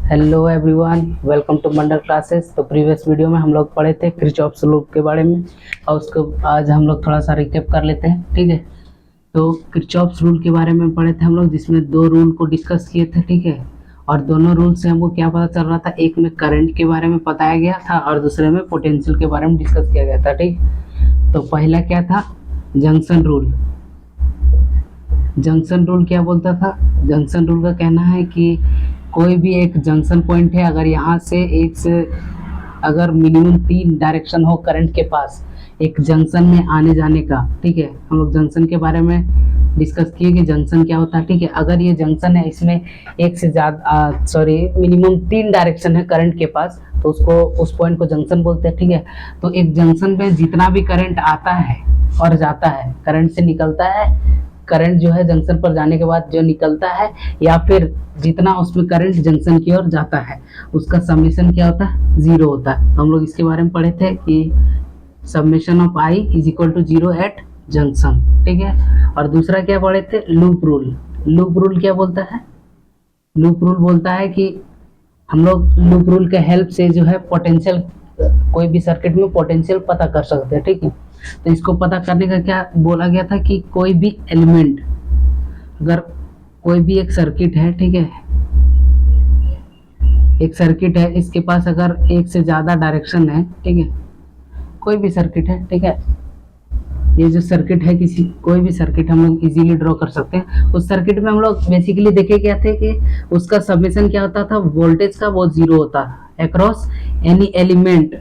Hello everyone, welcome to Mandal classes. तो previous video में हम लोग पढ़े थे किरचॉफ्स लॉ के बारे में और उसको आज हम लोग थोड़ा सा रिकैप कर लेते हैं। ठीक है, तो किरचॉफ्स रूल के बारे में पढ़े थे हम लोग, जिसमें दो रूल को डिस्कस किए थे। ठीक है, और दोनों रूल से हमको क्या पता चल रहा था, एक में करंट के बारे में बताया गया था और दूसरे में पोटेंशियल के बारे में डिस्कस किया गया था। ठीक, तो पहला क्या था, जंक्शन रूल। जंक्शन रूल क्या बोलता था, जंक्शन रूल का कहना है कि कोई भी एक जंक्शन पॉइंट है, अगर यहाँ से एक से अगर मिनिमम 3 डायरेक्शन हो करंट के पास एक जंक्शन में आने जाने का। ठीक है, हम लोग जंक्शन के बारे में डिस्कस किए कि जंक्शन क्या होता है। ठीक है, अगर ये जंक्शन है, इसमें एक से ज़्यादा मिनिमम 3 डायरेक्शन है करंट के पास, तो उसको उस पॉइंट को जंक्शन बोलते हैं। ठीक है, तो एक जंक्शन पे जितना भी करंट आता है और जाता है, करंट से निकलता है, करंट जो है जंक्शन पर जाने के बाद जो निकलता है, या फिर जितना उसमें करंट जंक्शन की ओर जाता है, उसका समेशन क्या होता है, 0 होता है। तो हम लोग इसके बारे में पढ़े थे कि summation of I is equal to 0 at junction. ठीक है, और दूसरा क्या पढ़े थे, लूप रूल। लूप रूल क्या बोलता है, लूप रूल बोलता है कि हम लोग लूप रूल के हेल्प से जो है पोटेंशियल, कोई भी सर्किट में पोटेंशियल पता कर सकते हैं। ठीक है, तो इसको पता करने का क्या बोला गया था कि कोई भी एलिमेंट, अगर कोई भी एक सर्किट है, ठीक है, एक सर्किट है, इसके पास अगर एक से ज़्यादा डायरेक्शन है, ठीक है, कोई भी सर्किट है, ठीक है, ये जो सर्किट है, किसी कोई भी सर्किट हम लोग इजीली ड्रॉ कर सकते हैं। उस सर्किट में हम लोग बेसिकली देखे क्या थे कि उसका समेशन क्या होता था, वोल्टेज का, वो 0 होता अक्रॉस एनी एलिमेंट।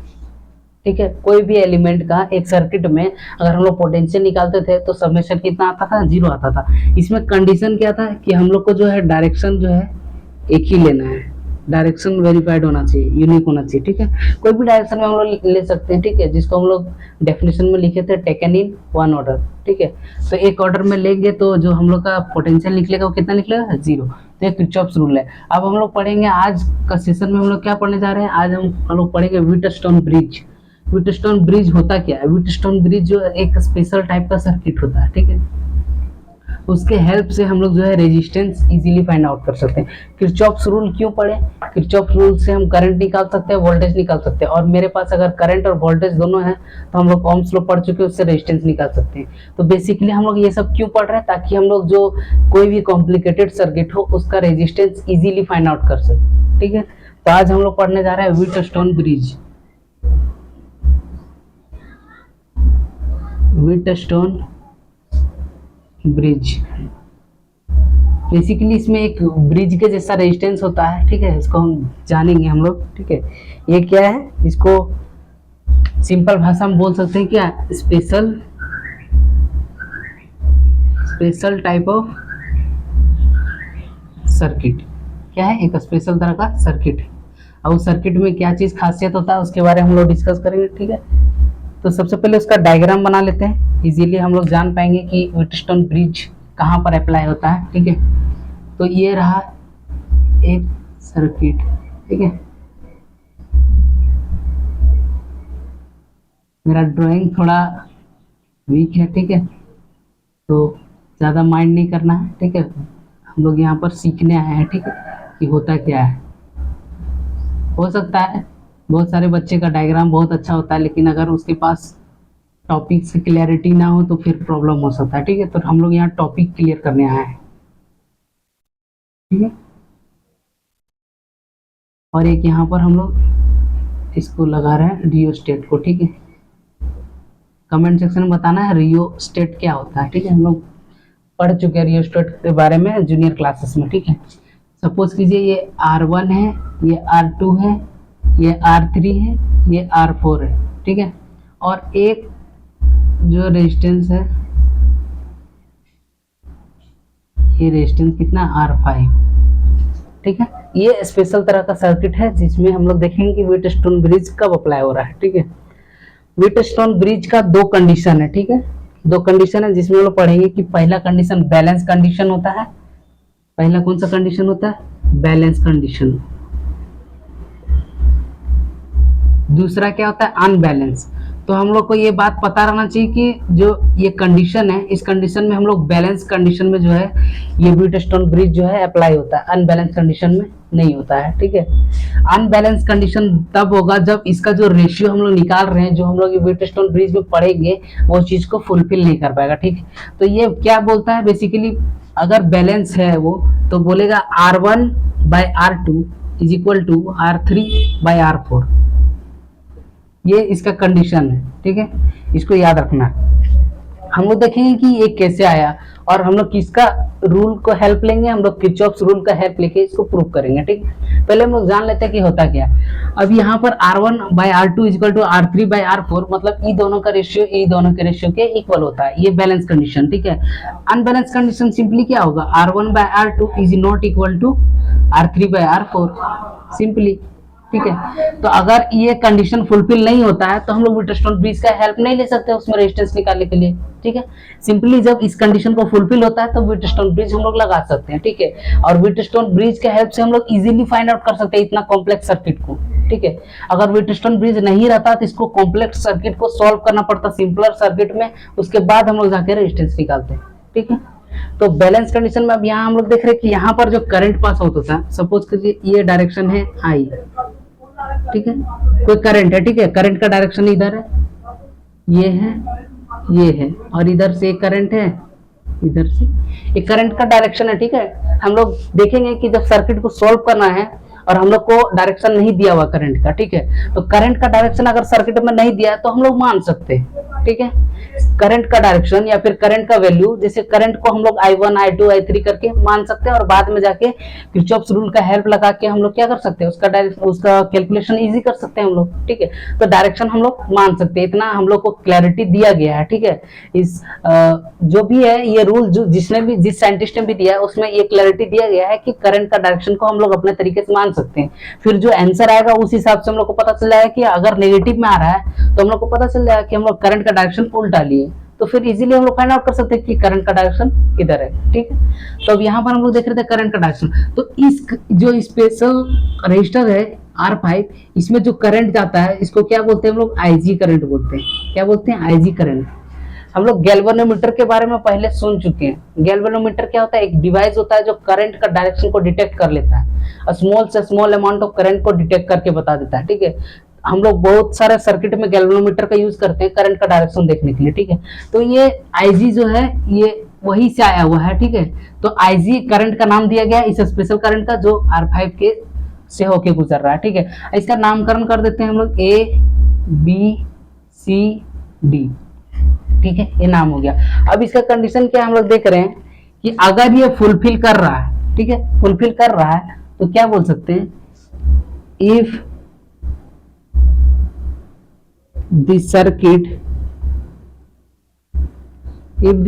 ठीक है, कोई भी एलिमेंट का एक सर्किट में अगर हम लोग पोटेंशियल निकालते थे तो समेशन कितना आता था, 0 आता था। इसमें कंडीशन क्या था कि हम लोग को जो है डायरेक्शन जो है एक ही लेना है, डायरेक्शन वेरीफाइड होना चाहिए, यूनिक होना चाहिए। ठीक है, कोई भी डायरेक्शन में हम लोग ले सकते हैं। ठीक है, जिसको हम लोग डेफिनेशन में लिखे थे टेकन इन 1 ऑर्डर। ठीक है, तो एक ऑर्डर में लेंगे तो जो हम लोग का पोटेंशियल निकलेगा वो कितना निकलेगा, 0। तो ये किरचॉफ्स रूल है। अब हम लोग पढ़ेंगे, आज का सेशन में हम लोग क्या पढ़ने जा रहे हैं, आज हम लोग पढ़ेंगे व्हीटस्टोन ब्रिज। व्हीटस्टोन ब्रिज होता क्या है, व्हीटस्टोन ब्रिज जो एक स्पेशल टाइप का सर्किट होता है। ठीक है, उसके हेल्प से हम लोग जो है रेजिस्टेंस इजीली फाइंड आउट कर सकते हैं। किरचॉफ्स रूल क्यों पढ़े, किरचॉफ्स रूल से हम करंट निकाल सकते हैं, वोल्टेज निकाल सकते हैं, और मेरे पास अगर करंट और वोल्टेज दोनों है तो हम लोग ओम्स लॉ पढ़ चुके हैं, उससे रेजिस्टेंस निकाल सकते हैं। तो बेसिकली हम लोग ये सब क्यों पढ़ रहे हैं, ताकि हम लोग जो कोई भी कॉम्प्लिकेटेड सर्किट हो उसका रेजिस्टेंस इजीली फाइंड आउट कर सके। ठीक है, तो आज हम लोग पढ़ने जा रहे हैं Wheatstone bridge. Wheatstone bridge basically इसमें एक ब्रिज के जैसा रेजिस्टेंस होता है। ठीक है, इसको हम जानेंगे हम लोग। ठीक है, ये क्या है, इसको सिंपल भाषा में बोल सकते हैं क्या, स्पेशल टाइप ऑफ सर्किट। क्या है, एक स्पेशल तरह का सर्किट है, और उस सर्किट में क्या चीज़ खासियत होता है उसके बारे में हम लोग डिस्कस करेंगे। ठीक है, तो सबसे पहले उसका डायग्राम बना लेते हैं, इजीली हम लोग जान पाएंगे कि व्हीटस्टोन ब्रिज कहाँ पर अप्लाई होता है। ठीक है, तो ये रहा एक सर्किट। ठीक है, मेरा ड्राइंग थोड़ा वीक है। ठीक है, तो ज़्यादा माइंड नहीं करना है। ठीक है, हम लोग यहाँ पर सीखने आए हैं। ठीक है, कि होता क्या है। हो सकता है बहुत सारे बच्चे का डायग्राम बहुत अच्छा होता है, लेकिन अगर उसके पास टॉपिक से क्लैरिटी ना हो तो फिर प्रॉब्लम हो सकता है। ठीक है, तो हम लोग यहाँ टॉपिक क्लियर करने आए हैं। ठीक है, और एक यहाँ पर हम लोग इसको लगा रहे हैं रियोस्टेट को। ठीक है, कमेंट सेक्शन में बताना है रियोस्टेट क्या होता है। ठीक है, हम लोग पढ़ चुके हैं रियोस्टेट के बारे में जूनियर क्लासेस में। ठीक है, सपोज कीजिए ये R1 है, ये R2 है, ये R3 है, ये R4 है। ठीक है, और एक जो रेजिस्टेंस है, ये रेजिस्टेंस कितना, R5। ठीक है, ये स्पेशल तरह का सर्किट है जिसमें हम लोग देखेंगे कि व्हीटस्टोन ब्रिज कब अप्लाई हो रहा है। ठीक है, व्हीटस्टोन ब्रिज का 2 कंडीशन है। ठीक है, 2 कंडीशन है जिसमें हम लोग पढ़ेंगे कि पहला कंडीशन बैलेंस कंडीशन होता है। पहला कौन सा कंडीशन होता है, बैलेंस कंडीशन। दूसरा क्या होता है, अनबैलेंस। तो हम लोग को ये बात पता रहना चाहिए कि जो ये कंडीशन है, इस कंडीशन में हम लोग बैलेंस कंडीशन में जो है ये व्हीटस्टोन ब्रिज जो है अप्लाई होता है, अनबैलेंस कंडीशन में नहीं होता है। ठीक है, अनबैलेंस कंडीशन तब होगा जब इसका जो रेशियो हम लोग निकाल रहे हैं, जो हम लोग व्हीटस्टोन ब्रिज में पढ़ेंगे, वो चीज को फुलफिल नहीं कर पाएगा। ठीक है, तो ये क्या बोलता है बेसिकली, अगर बैलेंस है वो तो बोलेगा R1/R2 is equal to R3/R4। ये इसका कंडीशन है। ठीक है, इसको याद रखना है। हम लोग देखेंगे कि ये कैसे आया और हम लोग किसका रूल को हेल्प लेंगे, हम लोग किरचॉफ्स रूल का हेल्प लेके इसको प्रूव करेंगे। ठीक, पहले हम लोग जान लेते हैं कि होता क्या। अब यहाँ पर R1/R2 इक्वल टू R3/R4 मतलब ई दोनों का रेशियो ई दोनों के रेशियो के इक्वल होता है, ये बैलेंस कंडीशन। ठीक है, अनबैलेंस कंडीशन सिंपली क्या होगा, R1/R2 is not equal to R3/R4 simply. ठीक है, तो अगर ये कंडीशन फुलफिल नहीं होता है तो हम लोग व्हीटस्टोन ब्रिज का हेल्प नहीं ले सकते उसमें रेजिस्टेंस निकालने के लिए। ठीक है, सिंपली जब इस कंडीशन को फुलफिल होता है तो व्हीटस्टोन ब्रिज हम लोग लगा सकते हैं। ठीक है, और व्हीटस्टोन ब्रिज के हेल्प से हम लोग इजीली फाइंड आउट कर सकते हैं इतना कॉम्प्लेक्स सर्किट को। ठीक है, अगर व्हीटस्टोन ब्रिज नहीं रहता तो इसको कॉम्प्लेक्स सर्किट को सॉल्व करना पड़ता सिंपलर सर्किट में, उसके बाद हम लोग जाके रेजिस्टेंस निकालते हैं। ठीक है, तो बैलेंस कंडीशन में अब यहाँ हम लोग देख रहे हैं कि यहाँ पर जो करंट पास होता है, सपोज कीजिए ये डायरेक्शन है आई। ठीक है, कोई करंट है। ठीक है, करंट का डायरेक्शन इधर है, ये है और इधर से एक करंट है, इधर से एक करंट का डायरेक्शन है। ठीक है, हम लोग देखेंगे कि जब सर्किट को सॉल्व करना है और हम लोग को डायरेक्शन नहीं दिया हुआ करंट का। ठीक है, तो करंट का डायरेक्शन अगर सर्किट में नहीं दिया तो हम लोग मान सकते हैं। ठीक है, करंट का डायरेक्शन या फिर करंट का वैल्यू, जैसे करंट को हम लोग I1 I2 I3 करके मान सकते हैं और बाद में जाके किरचॉफ्स रूल का हेल्प लगा के हम लोग क्या कर सकते हैं, उसका कैलकुलेशन इजी कर सकते हैं हम लोग। ठीक है, तो डायरेक्शन हम लोग मान सकते हैं, इतना हम लोग को क्लैरिटी दिया गया है। ठीक है, इस जो भी है ये रूल जो जिस साइंटिस्ट ने भी दिया है उसमें ये क्लैरिटी दिया गया है कि करंट का डायरेक्शन को हम लोग अपने तरीके से मान सकते हैं। फिर जो आंसर आएगा उस हिसाब से हम लोग को पता चल जाएगा कि अगर नेगेटिव में आ रहा है तो हम लोग को पता चल जाएगा कि हम लोग करंट का डायरेक्शन उल्टा लिए, तो फिर इजीली हम लोग फाइंड आउट कर सकते हैं कि करंट का डायरेक्शन किधर है। ठीक है, तो अब यहाँ पर हम लोग देख रहे थे करंट का डायरेक्शन, तो इस जो स्पेशल रजिस्टर है R5, इसमें जो करंट जाता है इसको क्या बोलते हैं हम लोग, IG करंट बोलते हैं। क्या बोलते हैं, IG करंट। हम लोग गैल्वेनोमीटर के बारे में पहले सुन चुके हैं। गैल्वेनोमीटर क्या होता है, एक डिवाइस होता है जो करंट का डायरेक्शन को डिटेक्ट कर लेता है, स्मॉल से स्मॉल अमाउंट ऑफ करंट को डिटेक्ट करके बता देता है। ठीक है, हम लोग बहुत सारे सर्किट में गैल्वेनोमीटर का यूज करते हैं करंट का डायरेक्शन देखने के लिए। ठीक है, तो ये IG जो है ये वही से आया हुआ है। ठीक है, तो IG करंट का नाम दिया गया इस स्पेशल करंट का जो R5 के से होके गुजर रहा है। ठीक है, इसका नामकरण कर देते हैं हम लोग ABCD। ठीक है, ये नाम हो गया। अब इसका कंडीशन क्या हम लोग देख रहे हैं कि अगर ये फुलफिल कर रहा है, ठीक है, फुलफिल कर रहा है तो क्या बोल सकते हैं, if the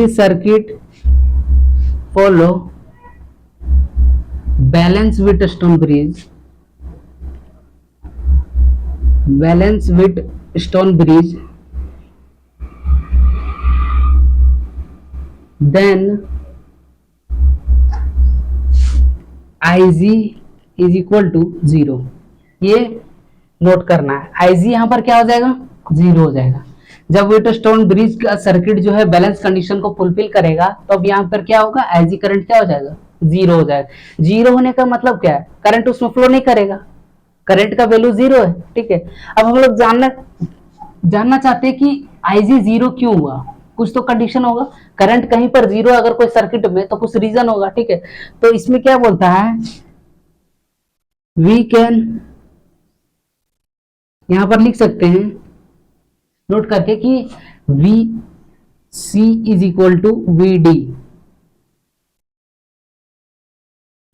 circuit follow balance Wheatstone bridge, then IG is equal to 0। ये नोट करना है, IG यहां पर क्या हो जाएगा, 0 हो जाएगा। जब व्हीटस्टोन ब्रिज का सर्किट जो है बैलेंस कंडीशन को फुलफिल करेगा तो अब यहाँ पर क्या होगा, IG करंट क्या हो जाएगा, 0 हो जाएगा। 0 होने का मतलब क्या है, करंट उसमें फ्लो नहीं करेगा, करंट का वैल्यू 0 है। ठीक है, अब हम लोग जानना चाहते हैं कि IG 0 क्यों हुआ, कुछ तो कंडीशन होगा। करंट कहीं पर 0 अगर कोई सर्किट में तो कुछ रीजन होगा। ठीक है, तो इसमें क्या बोलता है, वी कैन यहां पर लिख सकते हैं नोट करके कि VC is equal to VD,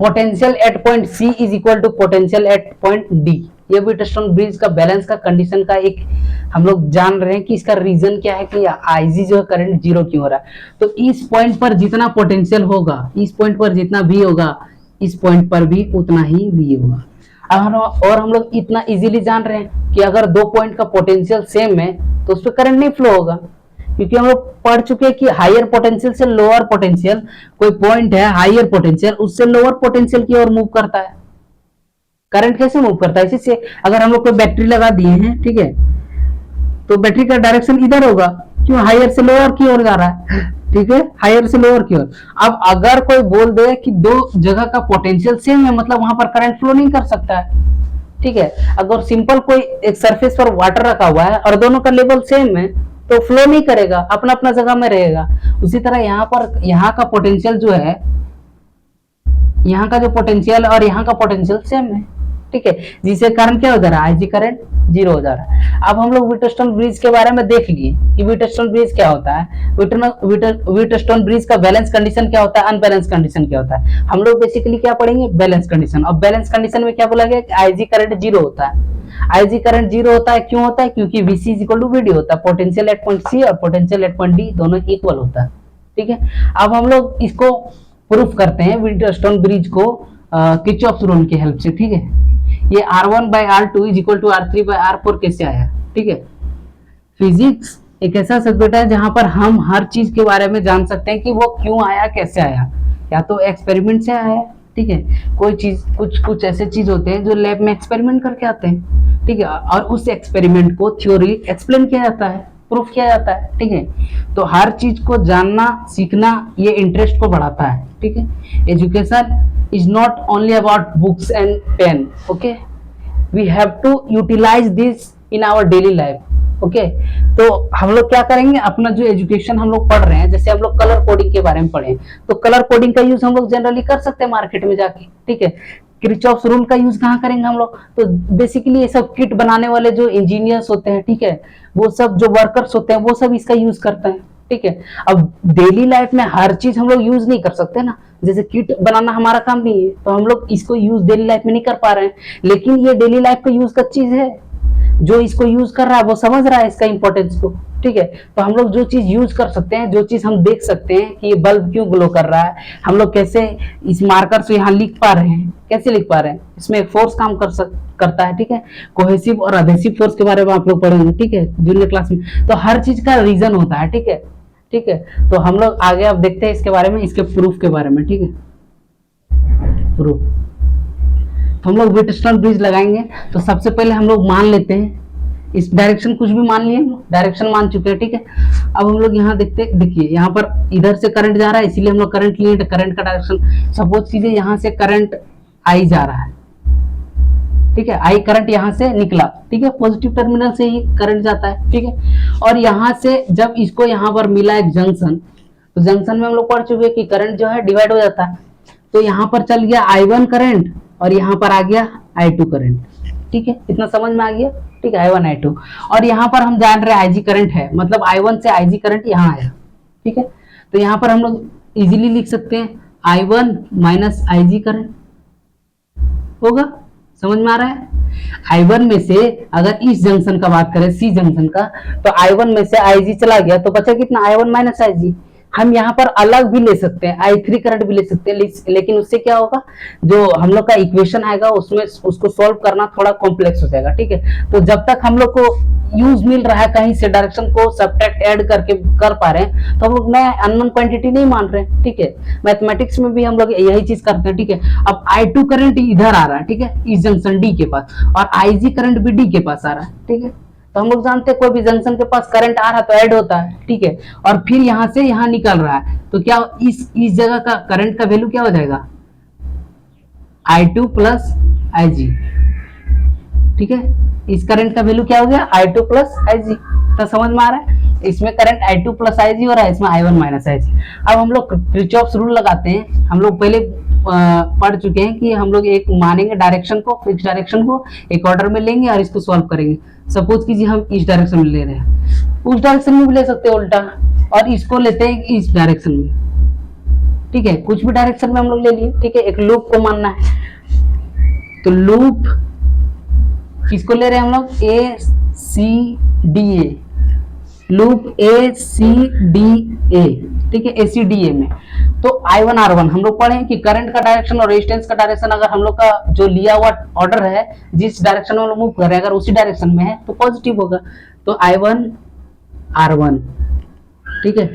potential at point C is equal to potential at point D। ये व्हीटस्टोन ब्रिज का बैलेंस का कंडीशन का एक हम लोग जान रहे हैं कि इसका रीजन क्या है कि IG जो है करंट 0 क्यों हो रहा है। तो इस पॉइंट पर जितना पोटेंशियल होगा, इस पॉइंट पर जितना V होगा, इस पॉइंट पर भी उतना ही V होगा। और हम लोग इतना इजीली जान रहे हैं कि अगर दो पॉइंट का पोटेंशियल सेम है तो उस पर करंट नहीं फ्लो होगा, क्योंकि हम लोग पढ़ चुके हैं कि हायर पोटेंशियल से लोअर पोटेंशियल, कोई पॉइंट है हायर पोटेंशियल उससे लोअर पोटेंशियल की ओर मूव करता है। करंट कैसे मूव करता है, इसी से अगर हम लोग कोई बैटरी लगा दिए हैं, ठीक है, तो बैटरी का डायरेक्शन इधर होगा, क्यों, हायर से लोअर की ओर जा रहा है, ठीक है, हायर से लोअर की ओर। अब अगर कोई बोल दे कि दो जगह का पोटेंशियल सेम है, मतलब वहां पर करंट फ्लो नहीं कर सकता है, ठीक है। अगर सिंपल कोई एक सरफेस पर वाटर रखा हुआ है और दोनों का लेवल सेम है तो फ्लो नहीं करेगा, अपना अपना जगह में रहेगा। उसी तरह यहाँ पर यहाँ का पोटेंशियल जो है, यहाँ का जो पोटेंशियल और यहाँ का पोटेंशियल सेम है, ठीक है, जिसके कारण क्या हो जा रहा है, आईजी करंट जीरो हो जा रहा है। अब हम लोग व्हीटस्टोन ब्रिज के बारे में देख लिए कि व्हीटस्टोन ब्रिज क्या होता है, व्हीटस्टोन ब्रिज का बैलेंस कंडीशन क्या होता है, अनबैलेंस कंडीशन क्या होता है। हम लोग बेसिकली क्या पढ़ेंगे, बैलेंस कंडीशन। और बैलेंस कंडीशन में क्या बोला गया कि आईजी करंट जीरो होता है। आईजी करंट जीरो होता है, क्यों होता है, क्योंकि VC is equal to VD होता है, पोटेंशियल एट पॉइंट सी और पोटेंशियल एट पॉइंट डी दोनों इक्वल होता है, ठीक है। अब हम लोग इसको प्रूफ करते हैं व्हीटस्टोन ब्रिज को किरचॉफ्स रूल की हेल्प से, ठीक है। ये R1 by R2 is equal to R3 by R4 कैसे आया, ठीक है। फिजिक्स एक ऐसा सब्जेक्ट है जहां पर हम हर चीज के बारे में जान सकते हैं कि वो क्यों आया, कैसे आया, या तो एक्सपेरिमेंट से आया, ठीक है। कोई चीज, कुछ ऐसे चीज होते हैं जो लैब में एक्सपेरिमेंट करके आते हैं, ठीक है, और उस एक्सपेरिमेंट को थ्योरी एक्सप्लेन किया जाता है, प्रूफ किया जाता है, ठीक है। तो हर चीज को जानना, सीखना, ये इंटरेस्ट को बढ़ाता है, ठीक है। Education is not only about books and pen, okay, we have to utilize this in our daily life, okay। तो हम लोग क्या करेंगे, अपना जो एजुकेशन हम लोग पढ़ रहे हैं, जैसे हम लोग कलर कोडिंग के बारे में पढ़े, तो कलर कोडिंग का यूज हम लोग जनरली कर सकते हैं मार्केट में जाके, ठीक है। किरचॉफ्स रूल का यूज कहाँ करेंगे हम लोग, तो बेसिकली ये सब किट बनाने वाले जो इंजीनियर्स होते हैं, ठीक है, वो सब जो वर्कर्स होते हैं वो सब इसका यूज करते हैं, ठीक है। अब डेली लाइफ में हर चीज हम लोग यूज नहीं कर सकते ना, जैसे किट बनाना हमारा काम नहीं है, तो हम लोग इसको यूज डेली लाइफ में नहीं कर पा रहे हैं, लेकिन ये डेली लाइफ का यूज का चीज है। जो इसको यूज कर रहा है वो समझ रहा है इसका इंपॉर्टेंस को, ठीक है। तो हम लोग जो चीज यूज कर सकते हैं, जो चीज हम देख सकते हैं कि ये बल्ब क्यों ग्लो कर रहा है, हम लोग कैसे इस मार्कर से यहाँ लिख पा रहे हैं, कैसे लिख पा रहे हैं, इसमें एक फोर्स काम करता है, ठीक है। कोहेसिव और अधेसिव फोर्स के बारे में आप लोग पढ़ेंगे, ठीक है, जूनियर क्लास में। तो हर चीज का रीजन होता है, ठीक है, ठीक है। तो हम लोग आगे अब देखते हैं इसके बारे में, इसके प्रूफ के बारे में, ठीक है। प्रूफ तो हम लोग व्हीटस्टोन ब्रिज लगाएंगे, तो सबसे पहले हम लोग मान लेते हैं इस डायरेक्शन, कुछ भी मान लिए, डायरेक्शन मान चुके हैं, ठीक है। अब हम लोग यहाँ देखिए यहाँ पर इधर से करंट जा रहा है, इसीलिए हम लोग करंट लिए, करंट का डायरेक्शन सपोज कीजिए यहाँ से करंट आई जा रहा है, ठीक है, आई करंट यहाँ से निकला, ठीक है, पॉजिटिव टर्मिनल से ही करंट जाता है, ठीक है। और यहाँ से जब इसको यहाँ पर मिला एक जंक्शन, तो जंक्शन में हम लोग पढ़ चुके हैं कि करंट जो है डिवाइड हो जाता है, तो यहाँ पर चल गया I1 करंट और यहाँ पर आ गया I2 करंट, ठीक है, इतना समझ में आ गया, ठीक है, I1 I2। और यहाँ पर हम जान रहे हैं IG करंट है, मतलब I1 से IG करंट यहाँ आया, ठीक है। तो यहाँ पर हम लोग इजीली लिख सकते हैं I1 माइनस IG करंट होगा, समझ में आ रहा है। I1 में से अगर इस जंक्शन का बात करें, सी जंक्शन का, तो I1 में से IG चला गया तो बचा कितना, I1 माइनस IG। हम यहाँ पर अलग भी ले सकते हैं, I3 करंट भी ले सकते हैं, लेकिन उससे क्या होगा, जो हम लोग का इक्वेशन आएगा उसमें उसको सॉल्व करना थोड़ा कॉम्प्लेक्स हो जाएगा, ठीक है। तो जब तक हम लोग को यूज मिल रहा है कहीं से, डायरेक्शन को सब्ट्रैक्ट ऐड करके कर पा रहे हैं, तो हम लोग नया अननोन क्वांटिटी नहीं मान रहे हैं, ठीक है। मैथमेटिक्स में भी हम लोग यही चीज करते हैं, ठीक है। अब I2 करंट इधर आ रहा है, ठीक है, इस जंक्शन D के पास, और IG करंट भी D के पास आ रहा है, ठीक है। तो हम लोग जानते हैं कोई भी जंक्शन के पास करंट आ रहा है तो ऐड होता है, ठीक है, और फिर यहाँ से यहाँ निकल रहा है, तो क्या इस जगह का करंट का वैल्यू क्या हो जाएगा, I2 प्लस IG, ठीक है। इस करंट का वैल्यू क्या हो गया, I2 प्लस IG। तो समझ में आ रहा है, इसमें करंट I2 प्लस IG हो रहा है, इसमें I1 माइनस IG। अब हम लोग किरचॉफ्स रूल लगाते हैं। हम लोग पहले पढ़ चुके हैं कि हम लोग एक मानेंगे डायरेक्शन को, फिक्स डायरेक्शन को एक ऑर्डर में लेंगे और इसको सॉल्व करेंगे। सपोज कीजिए हम इस डायरेक्शन में ले रहे हैं, उस डायरेक्शन में भी ले सकते हैं उल्टा, और इसको लेते हैं इस डायरेक्शन में, ठीक है, कुछ भी डायरेक्शन में हम लोग ले लिए, ठीक है। एक लूप को मानना है, तो लूप किसको ले रहे हैं हम लोग, ACDA, लूप ACDA, ठीक है, ACDA में। तो I1 R1 हम लोग पढ़े कि करंट का डायरेक्शन और रेजिस्टेंस का डायरेक्शन, अगर हम लोग का जो लिया हुआ ऑर्डर है, जिस डायरेक्शन में हम लोग मूव कर रहे हैं, अगर उसी डायरेक्शन में है तो पॉजिटिव होगा, तो I1 R1, ठीक है।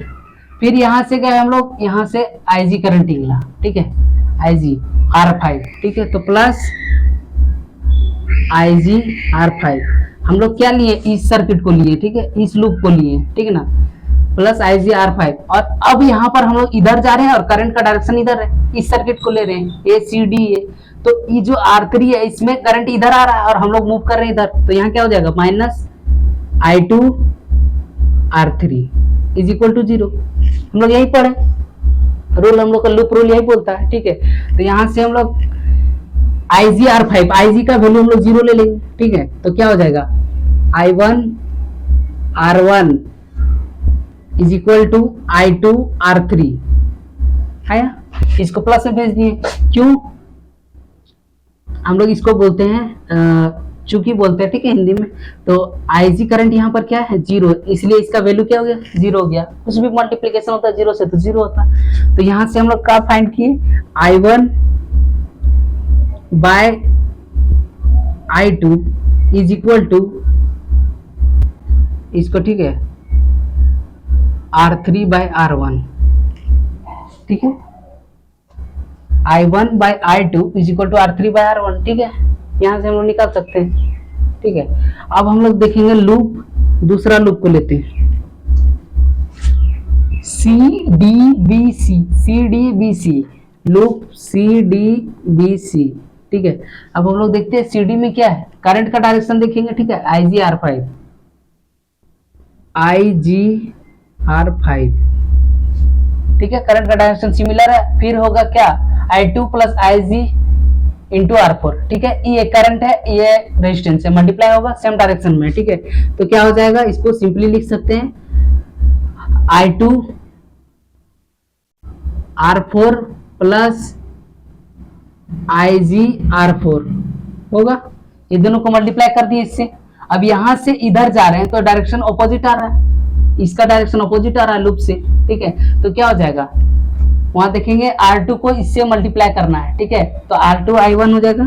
फिर यहाँ से गए हम लोग, यहाँ से IG करंट निकला, ठीक है, IG R5, ठीक है, तो प्लस IG R5। हम लोग क्या लिए, इस सर्किट को लिए, ठीक है, इस लूप को लिए, ठीक है ना, प्लस IG R5। और अब यहाँ पर हम लोग इधर जा रहे हैं और करंट का डायरेक्शन इधर है, इस सर्किट को ले रहे हैं ACD। तो ये जो R3 है इसमें करंट इधर आ रहा है और हम लोग मूव कर रहे हैं इधर, तो यहाँ क्या हो जाएगा, -I2R3 इज इक्वल टू 0। हम लोग यही पढ़े, रूल हम लोग का लूप रूल यही बोलता है, ठीक है। तो यहाँ से हम लोग IG का वैल्यू हम लोग 0 ले लेंगे, ठीक है। तो क्या हो जाएगा, I1R1 is equal to I2R3 है, इसको प्लस में भेज दिए। क्यों, हम लोग इसको बोलते हैं चूंकि बोलते हैं, ठीक है, हिंदी में। तो IG करंट यहाँ पर क्या है, 0, इसलिए इसका वैल्यू क्या हो गया, 0 हो गया। कुछ भी मल्टीप्लीकेशन होता है 0 से तो 0 होता है। तो यहाँ से हम लोग क्या फाइंड किए, I1 by I2 is equal to इसको, ठीक है, R3 बाय R1, ठीक है, I1 by I2 is equal to R3 by R1, ठीक है। यहाँ से हम लोग निकाल सकते हैं, ठीक है। अब हम लोग देखेंगे लूप, दूसरा लूप को लेते हैं, CDBC लूप CDBC, ठीक है। अब हम लोग देखते हैं CD में क्या है, करंट का डायरेक्शन देखेंगे, ठीक है, IG R5, ठीक है, करंट का डायरेक्शन सिमिलर है। फिर होगा क्या, I2 plus IG into R4, ठीक है। ये करंट है, ये रेजिस्टेंस है, मल्टीप्लाई होगा सेम डायरेक्शन में, ठीक है। तो क्या हो जाएगा, इसको सिंपली लिख सकते हैं I2 R4 plus IG R4 होगा, ये दोनों को मल्टीप्लाई कर दिए इससे। अब यहां से इधर जा रहे हैं तो डायरेक्शन ऑपोजिट आ रहा है, इसका डायरेक्शन ऑपोजिट आ रहा है लूप से, ठीक है। तो क्या हो जाएगा, वहां देखेंगे R2 को इससे मल्टीप्लाई करना है, ठीक है। तो R2 I1 हो जाएगा,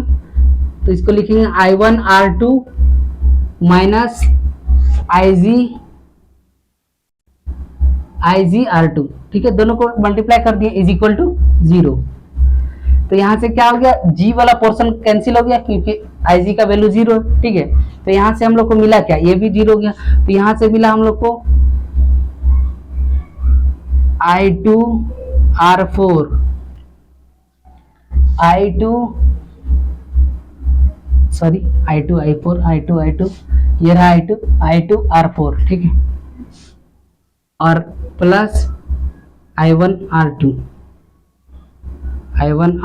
तो इसको लिखेंगे I1 R2 minus IG R2, ठीक है। दोनों को मल्टीप्लाई कर दिए इज इक्वल टू 0। तो यहाँ से क्या हो गया, G वाला पोर्शन कैंसिल हो गया क्योंकि IG का वैल्यू 0 है, ठीक है। तो यहाँ से हम लोग को मिला क्या, ये भी 0 हो गया। तो यहाँ से मिला हम लोग को I2 R4 I2 ये रहा I2 R4, ठीक है, और plus I1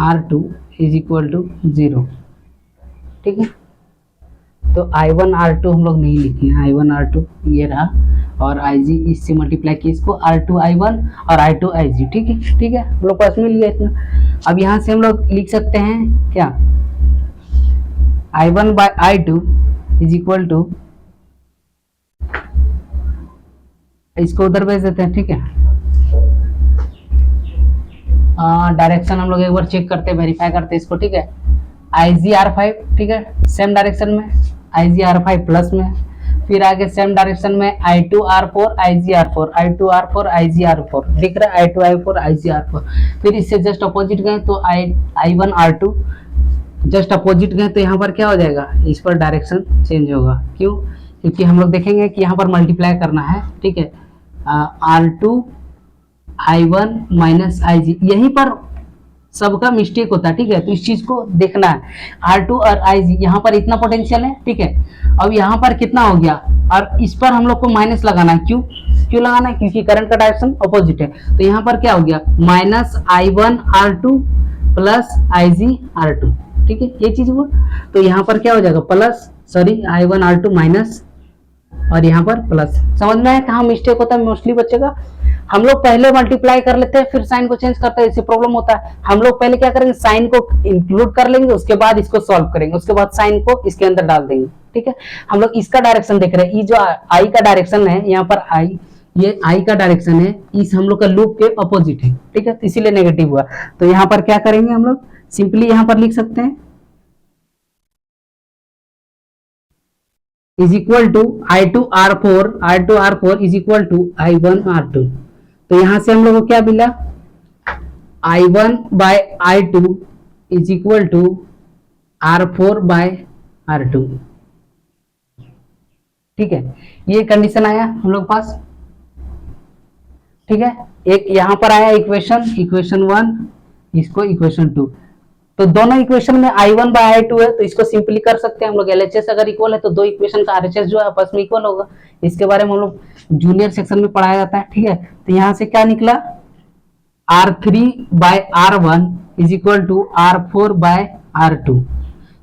R2 is equal to 0, ठीक है। तो I1 R2 हम लोग नहीं लिखे, I1 R2 ये रहा, और IG इससे मल्टीप्लाई किया इसको, R2 I1 और I2 IG, ठीक है, ठीक है, हम लोग पास मिल गया इतना। अब यहाँ से हम लोग लिख सकते हैं क्या, I1 by I2 is equal to, इसको उधर भेज देते हैं, ठीक है। डायरेक्शन हम लोग एक बार चेक करते हैं, वेरीफाई करते हैं इसको, ठीक है। IG R5, ठीक है, सेम डायरेक्शन में IG R5 प्लस में, फिर आगे सेम डायरेक्शन में I2 R4 IG R4 दिख रहा है, I2 I4 IG R4। फिर इससे जस्ट अपोजिट गए तो I1 R2 जस्ट अपोजिट गए तो यहाँ पर क्या हो जाएगा, इस पर डायरेक्शन चेंज होगा। क्यों, क्योंकि हम लोग देखेंगे कि यहाँ पर मल्टीप्लाई करना है, ठीक है, R2 I1 माइनस IG, यहीं पर सबका मिस्टेक होता है, ठीक है। तो इस चीज को देखना है, R2 और IG यहाँ पर इतना पोटेंशियल है, ठीक है। अब यहाँ पर कितना हो गया, और इस पर हम लोग को माइनस लगाना है। क्यों लगाना है, क्योंकि करंट का डायरेक्शन अपोजिट है। तो यहाँ पर क्या हो गया, minus I1 R2 plus IG R2, ठीक है, ये चीज हुआ। तो यहाँ पर क्या हो जाएगा, प्लस I1 R2 माइनस, और यहाँ पर प्लस। समझ में आया कहाँ मिस्टेक होता है मोस्टली बच्चे का, हम लोग पहले मल्टीप्लाई कर लेते हैं फिर साइन को चेंज करते हैं, इससे प्रॉब्लम होता है। हम लोग पहले क्या करेंगे, साइन को इंक्लूड कर लेंगे, उसके बाद इसको सॉल्व करेंगे, उसके बाद साइन को इसके अंदर डाल देंगे, ठीक है। हम लोग इसका डायरेक्शन देख रहे हैं, ये जो आई का डायरेक्शन है, यहाँ पर आई, ये आई का डायरेक्शन है, इस हम लोग का लूप के अपोजिट है, ठीक है, तो इसीलिए नेगेटिव हुआ। तो यहाँ पर क्या करेंगे हम लोग, सिंपली यहाँ पर लिख सकते हैं is equal to I2 R4 is equal to I1 R2। तो यहां से हम लोग को क्या मिला, I1 by I2 is equal to R4 by R2, ठीक है, ये कंडीशन आया हम लोग पास। ठीक है, एक यहाँ पर आया इक्वेशन 1, इसको इक्वेशन 2। तो दोनों इक्वेशन में I1 बाय I2 है, तो इसको सिंपली कर सकते हैं हम लोग। LHS अगर इक्वल है तो दो इक्वेशन का RHS जो है आपस में इक्वल होगा। इसके बारे में हम लोग जूनियर सेक्शन में पढ़ाया जाता है। ठीक है, तो यहाँ से क्या निकला, R3 by R1 is equal to R4 by R2।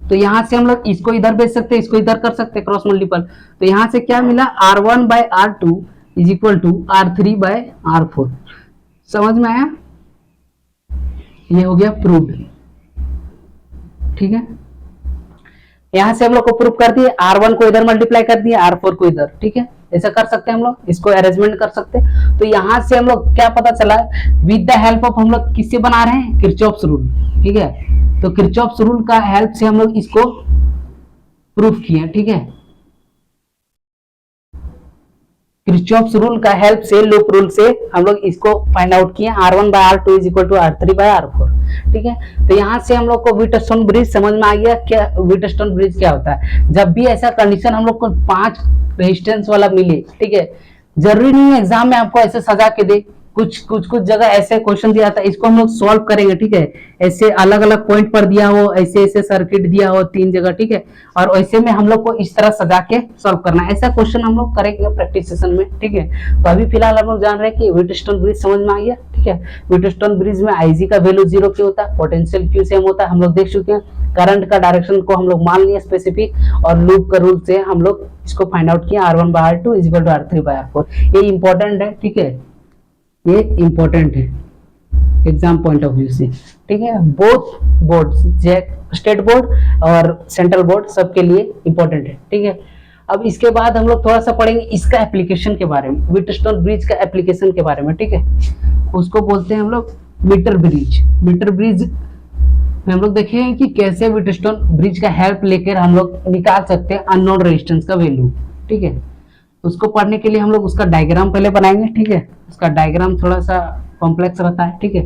तो यहाँ से हम लोग इसको इधर भेज सकते हैं, इसको इधर कर सकते हैं क्रॉस मल्टीपल। तो यहाँ से क्या मिला, R1 by R2 is equal to R3 by R4। समझ में आया, ये हो गया प्रूव्ड। ठीक है, यहां से हम लोग को प्रूव कर दिए, R1 को इधर मल्टीप्लाई कर दिया, R4 को इधर। ठीक है, ऐसा कर सकते हैं हम लोग, इसको अरेंजमेंट कर सकते हैं। तो यहां से हम लोग क्या पता चला, विद द हेल्प ऑफ हम लोग किससे बना रहे हैं, किरचॉफ्स रूल। ठीक है, तो किरचॉफ्स रूल का हेल्प से हम लोग इसको प्रूफ किए। ठीक है, किरचॉफ्स रूल का हेल्प से, लूप रूल से हम लोग इसको फाइंड आउट किए, R1 by R2 is equal to R3 by R4। ठीक है, तो यहाँ से हम लोग को व्हीटस्टोन ब्रिज समझ में आ गया। क्या व्हीटस्टोन ब्रिज क्या होता है, जब भी ऐसा कंडीशन हम लोग को 5 रेजिस्टेंस वाला मिले। ठीक है, जरूरी नहीं है एग्जाम में आपको ऐसे सजा के दे, कुछ जगह ऐसे क्वेश्चन दिया था, इसको हम लोग सॉल्व करेंगे। ठीक है, ऐसे अलग अलग पॉइंट पर दिया हो, ऐसे ऐसे सर्किट दिया हो 3 जगह। ठीक है, और वैसे में हम लोग को इस तरह सजा के सॉल्व करना है, ऐसा क्वेश्चन हम लोग करेंगे प्रैक्टिस सेशन में। ठीक है, तो अभी फिलहाल हम लोग जान रहे हैं कि व्हीटस्टोन ब्रिज समझ में आ गया। ठीक है, व्हीटस्टोन ब्रिज में IG का वैल्यू 0 क्यों होता है, पोटेंशियल क्यों सेम होता है, हम लोग देख चुके हैं। करंट का डायरेक्शन को हम लोग मान लिया स्पेसिफिक, और लूप का रूल से हम लोग इसको फाइंड आउट किया, R1 by R2 is equal to R3 by R4। ये इंपॉर्टेंट है। ठीक है, ये इंपॉर्टेंट है एग्जाम पॉइंट ऑफ व्यू से। ठीक है, बोथ बोर्ड, स्टेट बोर्ड और सेंट्रल बोर्ड, सबके लिए इंपॉर्टेंट है। ठीक है, अब इसके बाद हम लोग थोड़ा सा पढ़ेंगे इसका एप्लीकेशन के बारे में, व्हीटस्टोन ब्रिज का एप्लीकेशन के बारे में। ठीक है, उसको बोलते हैं हम लोग मीटर ब्रिज। मीटर ब्रिज में हम लोग देखेंगे कि कैसे व्हीटस्टोन ब्रिज का हेल्प लेकर हम लोग निकाल सकते हैं अननोन रेजिस्टेंस का वैल्यू। ठीक है, उसको पढ़ने के लिए हम लोग उसका डायग्राम पहले बनाएंगे। ठीक है, उसका डायग्राम थोड़ा सा कॉम्प्लेक्स रहता है। ठीक है,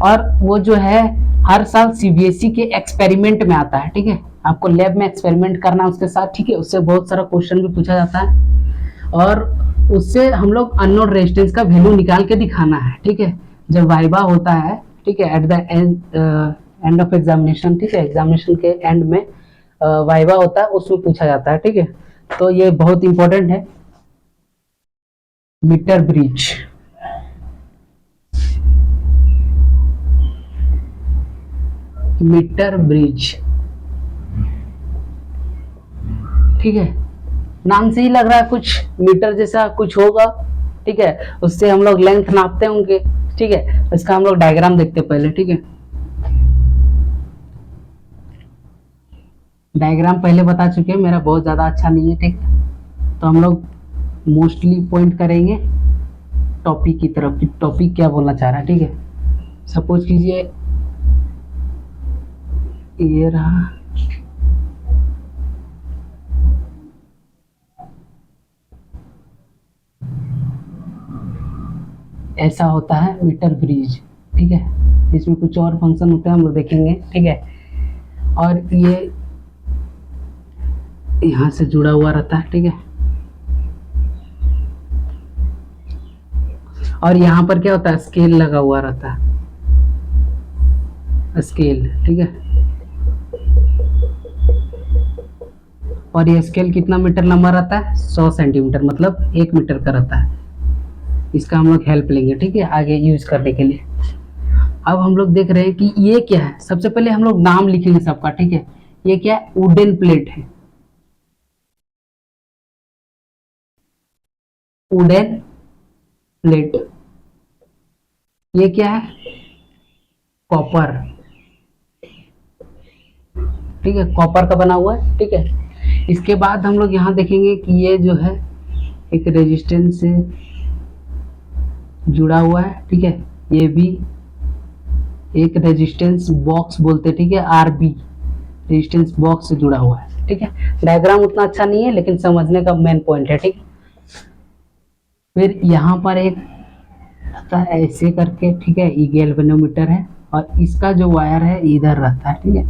और वो जो है हर साल CBSE के एक्सपेरिमेंट में आता है। ठीक है, आपको लैब में एक्सपेरिमेंट करना है उसके साथ। ठीक है, उससे बहुत सारा क्वेश्चन भी पूछा जाता है, और उससे हम लोग अननोन रेजिस्टेंस का वैल्यू निकाल के दिखाना है। ठीक है, जब वाइवा होता है, ठीक है, at the end of examination. ठीक है, एग्जामिनेशन के एंड में वाइवा होता है, उसमें पूछा जाता है। ठीक है, तो ये बहुत इंपॉर्टेंट है मीटर ब्रिज। मीटर ब्रिज, ठीक है, नाम से ही लग रहा है कुछ मीटर जैसा कुछ होगा। ठीक है, उससे हम लोग लेंथ नापते होंगे। ठीक है, इसका हम लोग डायग्राम देखते हैं पहले। ठीक है, डायग्राम पहले बता चुके हैं, मेरा बहुत ज्यादा अच्छा नहीं है। ठीक है, तो हम लोग मोस्टली पॉइंट करेंगे टॉपिक की तरफ, कि टॉपिक क्या बोलना चाह रहा है। ठीक है, सपोज कीजिए ये रहा, ऐसा होता है मीटर ब्रिज। ठीक है, इसमें कुछ और फंक्शन होते हैं, हम लोग देखेंगे। ठीक है, और ये यहाँ से जुड़ा हुआ रहता है। ठीक है, और यहाँ पर क्या होता है, स्केल लगा हुआ रहता है, स्केल। ठीक है, और ये स्केल कितना मीटर लंबा रहता है, 100 सेंटीमीटर, मतलब 1 मीटर का रहता है। इसका हम लोग हेल्प लेंगे। ठीक है, आगे यूज करने के लिए। अब हम लोग देख रहे हैं कि ये क्या है। सबसे पहले हम लोग नाम लिखेंगे सबका। ठीक है, ये क्या है, वुडन प्लेट है, वुडन प्लेट। ये क्या है, कॉपर। ठीक है, कॉपर का बना हुआ है। ठीक है, इसके बाद हम लोग यहाँ देखेंगे कि ये जो है एक रेजिस्टेंस से जुड़ा हुआ है। ठीक है, ये भी एक रेजिस्टेंस बॉक्स बोलते हैं। ठीक है, RB रेजिस्टेंस बॉक्स से जुड़ा हुआ है। ठीक है, डायग्राम उतना अच्छा नहीं है, लेकिन समझने का मेन पॉइंट है। ठीक, फिर यहाँ पर एक ऐसे करके, ठीक है, ये गैल्वेनोमीटर है, और इसका जो वायर है इधर रहता है। ठीक है,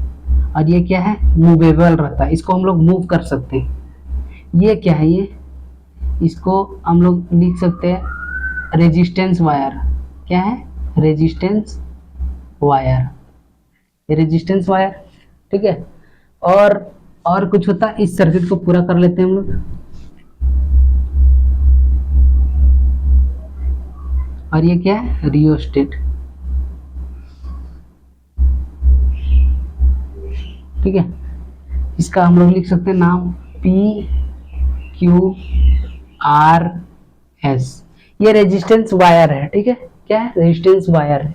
और ये क्या है, मूवेबल रहता है, इसको हम लोग मूव कर सकते हैं। ये क्या है, ये इसको हम लोग लिख सकते हैं रेजिस्टेंस वायर। क्या है, रेजिस्टेंस वायर, ये रेजिस्टेंस वायर, ठीक है। और कुछ होता है, इस सर्किट को पूरा कर लेते हैं हम लोग। और ये क्या है, रियोस्टेट, ठीक है। इसका हम लोग लिख सकते हैं नाम PQRS। ये रेजिस्टेंस वायर है, ठीक है। क्या है, रेजिस्टेंस वायर है,